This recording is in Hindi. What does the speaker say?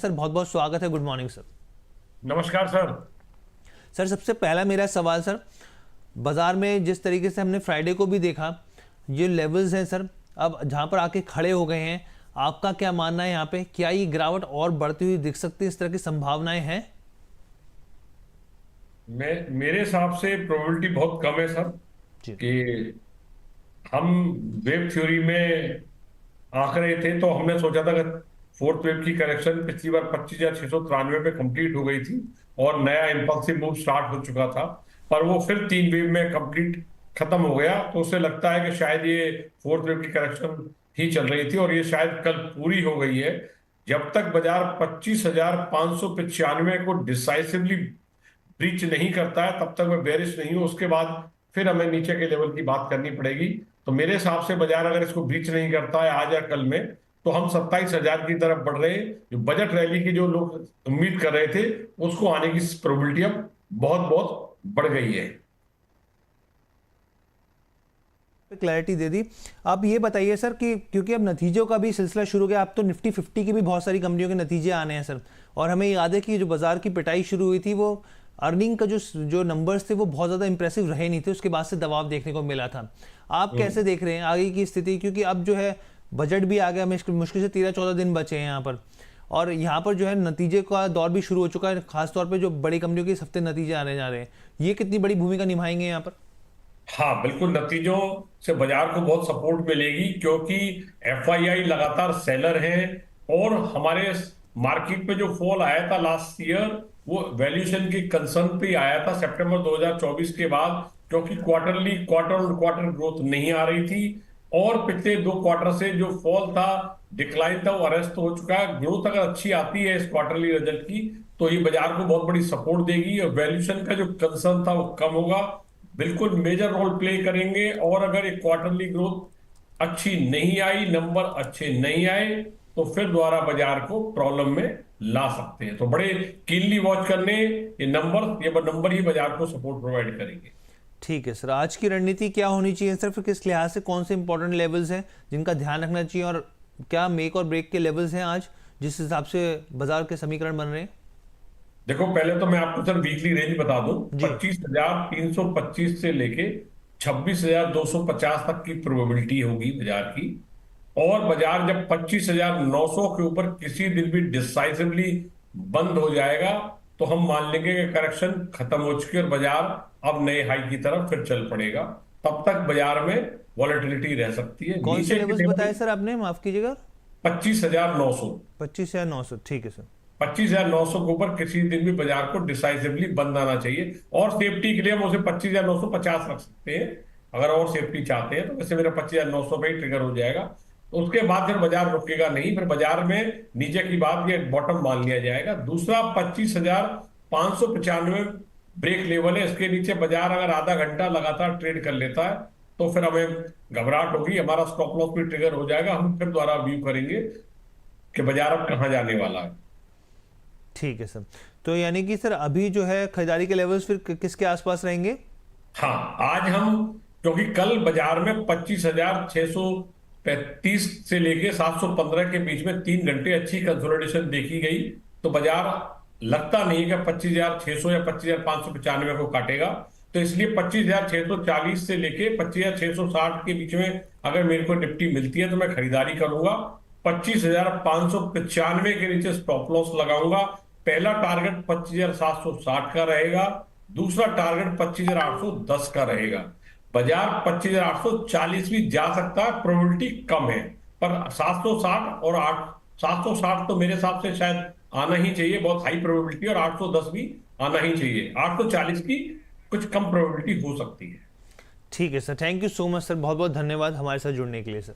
सर बहुत बहुत स्वागत है। Good morning sir. नमस्कार सर। सर सबसे पहला मेरा सवाल सर, बाजार में जिस तरीके से हमने फ्राइडे को भी देखा, ये लेवल्स हैं सर, अब जहां पर आके खड़े हो गए हैं, आपका क्या मानना है यहाँ पे? क्या ये गिरावट और बढ़ती हुई दिख सकती है? इस तरह की संभावनाएं हैं? मेरे हिसाब से प्रोबेबिलिटी बहुत कम है सर जी कि हम वेव थ्योरी में आंक रहे थे तो हमने सोचा था कि फोर्थ वेव की करेक्शन पिछली बार 25,693 पे कंप्लीट हो गई थी और नया इंपल्सिव मूव स्टार्ट हो चुका था, पर वो फिर तीन वेव में कंप्लीट खत्म हो गया। तो उससे लगता है कि शायद ये फोर्थ वेव की करेक्शन ही चल रही थी और ये शायद कल पूरी हो गई है। जब तक बाजार 25,595 को डिसाइसिवली ब्रीच नहीं करता है तब तक मैं बेरिश नहीं हूं। उसके बाद फिर हमें नीचे के लेवल की बात करनी पड़ेगी। तो मेरे हिसाब से बाजार अगर इसको ब्रीच नहीं करता है आज या कल में, तो हम 27,000 की तरफ बढ़ रहे हैं। जो बजट रैली की जो लोग उम्मीद कर रहे थे उसको आने की प्रोबेबिलिटी अब बहुत बहुत बढ़ गई है। क्लैरिटी दे दी। आप ये बताइए सर कि क्योंकि अब नतीजों का भी सिलसिला शुरू हो गया, अब तो निफ्टी 50 की भी बहुत सारी कंपनियों के नतीजे आने हैं सर, और हमें याद है कि जो बाजार की पिटाई शुरू हुई थी, वो अर्निंग का जो नंबर्स थे वो बहुत ज़्यादा इंप्रेसिव रहे नहीं थे, उसके बाद से दबाव देखने को मिला था। आप कैसे देख रहे हैं आगे की स्थिति? क्योंकि अब जो है बजट भी आ गया, मुश्किल से 13-14 दिन बचे हैं यहाँ पर, और यहाँ पर जो है नतीजे का दौर भी शुरू हो चुका है, खासतौर पर जो बड़ी कंपनियों के इस हफ्ते नतीजे आने जा रहे हैं। ये कितनी बड़ी भूमिका निभाएंगे यहाँ पर? हाँ बिल्कुल, नतीजों से बाजार को बहुत सपोर्ट मिलेगी क्योंकि एफआईआई लगातार सेलर है और हमारे मार्केट में जो फॉल आया था लास्ट ईयर वो वैल्यूएशन की कंसर्न पे आया था सितंबर 2024 के बाद, क्योंकि क्वार्टर ऑन क्वार्टर ग्रोथ नहीं आ रही थी और पिछले 2 क्वार्टर से जो फॉल था, डिक्लाइन था, वो अरेस्ट हो चुका है। ग्रोथ अगर अच्छी आती है इस क्वार्टरली रिजल्ट की तो ये बाजार को बहुत बड़ी सपोर्ट देगी और वैल्यूएशन का जो कंसर्न था वो कम होगा, बिल्कुल मेजर रोल प्ले करेंगे। और अगर एक क्वार्टरली ग्रोथ अच्छी नहीं आई, नंबर अच्छे नहीं आए, तो फिर दोबारा बाजार को प्रॉब्लम में ला सकते हैं। तो बड़े कीनली वॉच करने ये नंबर ही बाजार को सपोर्ट प्रोवाइड करेंगे। ठीक है सर, आज की रणनीति क्या होनी चाहिए सर? फिर किस लिहाज से कौन से इंपॉर्टेंट लेवल्स हैं जिनका ध्यान रखना चाहिए, और क्या मेक और ब्रेक के लेवल्स हैं आज जिस हिसाब से बाजार के समीकरण बन रहे हैं? देखो, पहले तो मैं आपको सर वीकली रेंज बता दूं। जी 25,325 से लेके 26,250 तक की प्रोबेबिलिटी होगी बाजार की। और बाजार जब 25,900 के ऊपर किसी दिन भी डिसाइसिवली बंद हो जाएगा तो हम मान लेंगे कि करेक्शन खत्म हो चुकी है और बाजार अब नए हाई की तरफ फिर चल पड़ेगा। तब तक बाजार में वॉलेटिलिटी रह सकती है। कौन से नीचे के लेवल्स लेवल बताए सर आपने, माफ कीजिएगा? 25,900। 25,900, ठीक है सर। 25,900 के ऊपर किसी दिन भी बाजार को डिसाइसिवली बंद आना चाहिए। और सेफ्टी के लिए हम उसे 25,950 रख सकते हैं अगर और सेफ्टी चाहते हैं तो। वैसे मेरा 25,900 पे ही ट्रिगर हो जाएगा, तो उसके बाद फिर बाजार रुकेगा नहीं, फिर बाजार में नीचे की बात ये बॉटम मान लिया जाएगा। दूसरा 25,595 ब्रेक लेवल है, इसके नीचे बाजार अगर आधा घंटा लगातार ट्रेड कर लेता है तो फिर हमें घबराहट होगी, हमारा स्टॉप लॉस भी ट्रिगर हो जाएगा। हम फिर दोबारा व्यू करेंगे कि बाजार अब कहां जाने वाला है। ठीक है सर, तो यानी कि सर अभी जो है खरीदारी के लेवल्स फिर किसके आसपास रहेंगे? हाँ, आज हम, क्योंकि कल बाजार में 25,635 से लेके 715 के बीच में 3 घंटे अच्छी कंसोलिडेशन देखी गई, तो बाजार लगता नहीं कि 25,600 या 25,595 को काटेगा। तो इसलिए 25,640 से लेके 25,660 के बीच में अगर मेरे को निफ्टी मिलती है तो मैं खरीदारी करूंगा। 25,595 के नीचे स्टॉप लॉस लगाऊंगा। पहला टारगेट 25,760 का रहेगा, दूसरा टारगेट 25,810 का रहेगा। बाजार 25,840 भी जा सकता है, प्रोबेबिलिटी कम है, पर 760 और 760 तो मेरे हिसाब से शायद आना ही चाहिए, बहुत हाई प्रोबेबिलिटी, और 810 भी आना ही चाहिए। 840 की कुछ कम प्रोबेबिलिटी हो सकती है। ठीक है sir, thank you so much sir, बहुत बहुत धन्यवाद हमारे साथ जुड़ने के लिए सर।